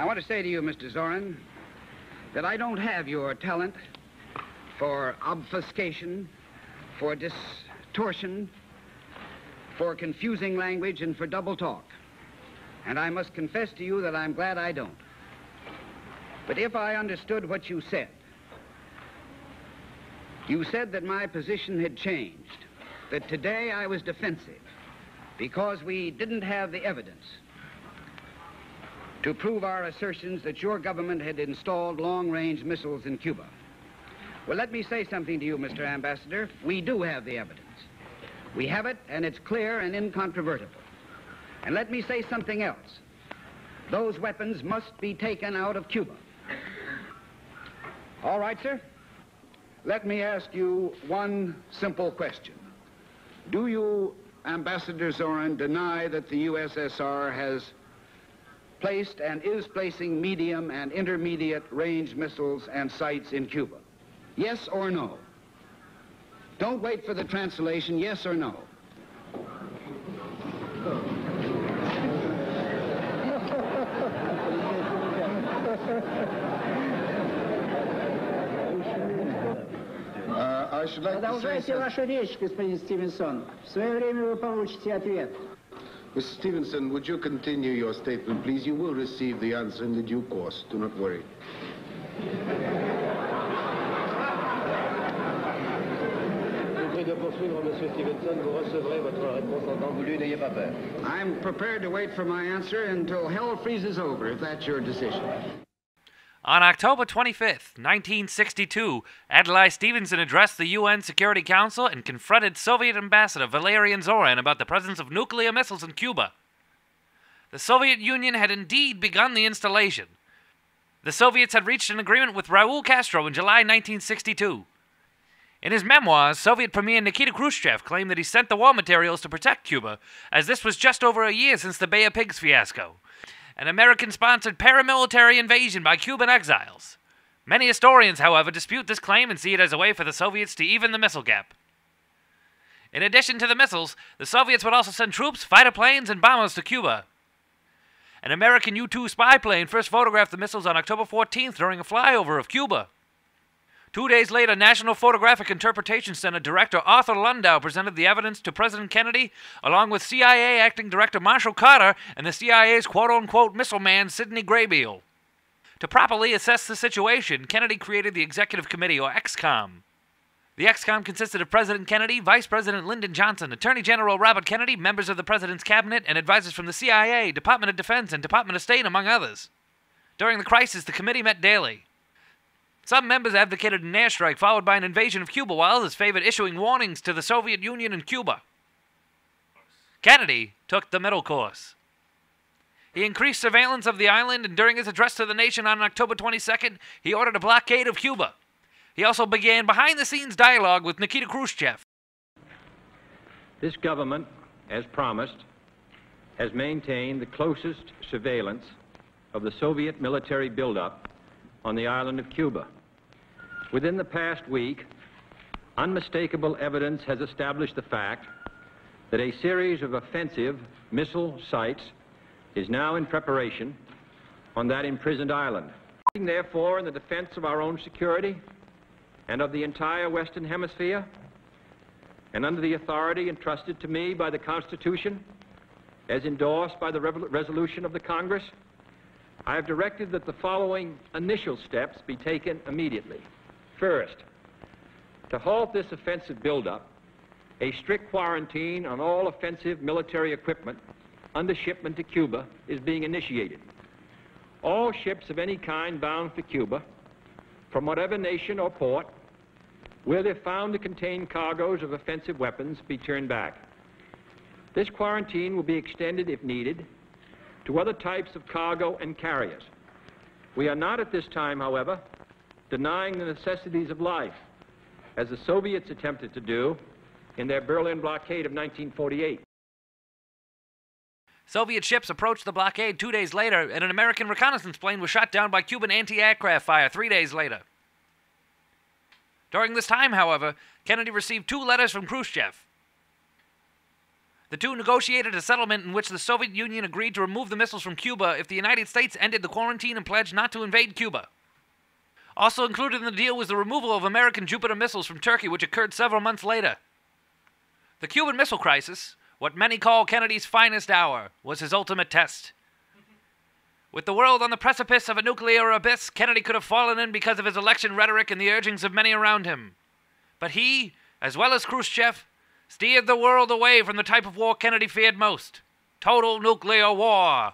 I want to say to you, Mr. Zorin, that I don't have your talent for obfuscation, for distortion, for confusing language, and for double talk. And I must confess to you that I'm glad I don't. But if I understood what you said that my position had changed, that today I was defensive because we didn't have the evidence to prove our assertions that your government had installed long-range missiles in Cuba. Well, let me say something to you, Mr. Ambassador. We do have the evidence. We have it, and it's clear and incontrovertible. And let me say something else. Those weapons must be taken out of Cuba. All right, sir? Let me ask you one simple question. Do you, Ambassador Zorin, deny that the USSR has placed and is placing medium and intermediate range missiles and sights in Cuba? Yes or no? Don't wait for the translation, yes or no? I should like to say Продолжайте вашу речь, господин Стивенсон. В свое время вы получите ответ. Mr. Stevenson, would you continue your statement, please? You will receive the answer in the due course. Do not worry. I'm prepared to wait for my answer until hell freezes over, if that's your decision. On October 25th, 1962, Adlai Stevenson addressed the UN Security Council and confronted Soviet Ambassador Valerian Zorin about the presence of nuclear missiles in Cuba. The Soviet Union had indeed begun the installation. The Soviets had reached an agreement with Raul Castro in July 1962. In his memoirs, Soviet Premier Nikita Khrushchev claimed that he sent the war materials to protect Cuba, as this was just over a year since the Bay of Pigs fiasco, an American-sponsored paramilitary invasion by Cuban exiles. Many historians, however, dispute this claim and see it as a way for the Soviets to even the missile gap. In addition to the missiles, the Soviets would also send troops, fighter planes, and bombers to Cuba. An American U-2 spy plane first photographed the missiles on October 14th during a flyover of Cuba. 2 days later, National Photographic Interpretation Center Director Arthur Lundau presented the evidence to President Kennedy, along with CIA Acting Director Marshall Carter and the CIA's quote-unquote missile man Sidney Graybeal. To properly assess the situation, Kennedy created the Executive Committee, or EXCOM. The EXCOM consisted of President Kennedy, Vice President Lyndon Johnson, Attorney General Robert Kennedy, members of the President's Cabinet, and advisors from the CIA, Department of Defense, and Department of State, among others. During the crisis, the committee met daily. Some members advocated an airstrike followed by an invasion of Cuba, while others favored issuing warnings to the Soviet Union and Cuba. Kennedy took the middle course. He increased surveillance of the island, and during his address to the nation on October 22nd, he ordered a blockade of Cuba. He also began behind-the-scenes dialogue with Nikita Khrushchev. This government, as promised, has maintained the closest surveillance of the Soviet military buildup on the island of Cuba. Within the past week, unmistakable evidence has established the fact that a series of offensive missile sites is now in preparation on that imprisoned island. Therefore, in the defense of our own security and of the entire Western Hemisphere, and under the authority entrusted to me by the Constitution, as endorsed by the resolution of the Congress, I have directed that the following initial steps be taken immediately. First, to halt this offensive buildup, a strict quarantine on all offensive military equipment under shipment to Cuba is being initiated. All ships of any kind bound for Cuba, from whatever nation or port, where they're found to contain cargoes of offensive weapons, be turned back. This quarantine will be extended, if needed, to other types of cargo and carriers. We are not at this time, however, denying the necessities of life, as the Soviets attempted to do in their Berlin blockade of 1948. Soviet ships approached the blockade 2 days later, and an American reconnaissance plane was shot down by Cuban anti-aircraft fire 3 days later. During this time, however, Kennedy received 2 letters from Khrushchev. The two negotiated a settlement in which the Soviet Union agreed to remove the missiles from Cuba if the United States ended the quarantine and pledged not to invade Cuba. Also included in the deal was the removal of American Jupiter missiles from Turkey, which occurred several months later. The Cuban Missile Crisis, what many call Kennedy's finest hour, was his ultimate test. With the world on the precipice of a nuclear abyss, Kennedy could have fallen in because of his election rhetoric and the urgings of many around him. But he, as well as Khrushchev, steered the world away from the type of war Kennedy feared most: total nuclear war.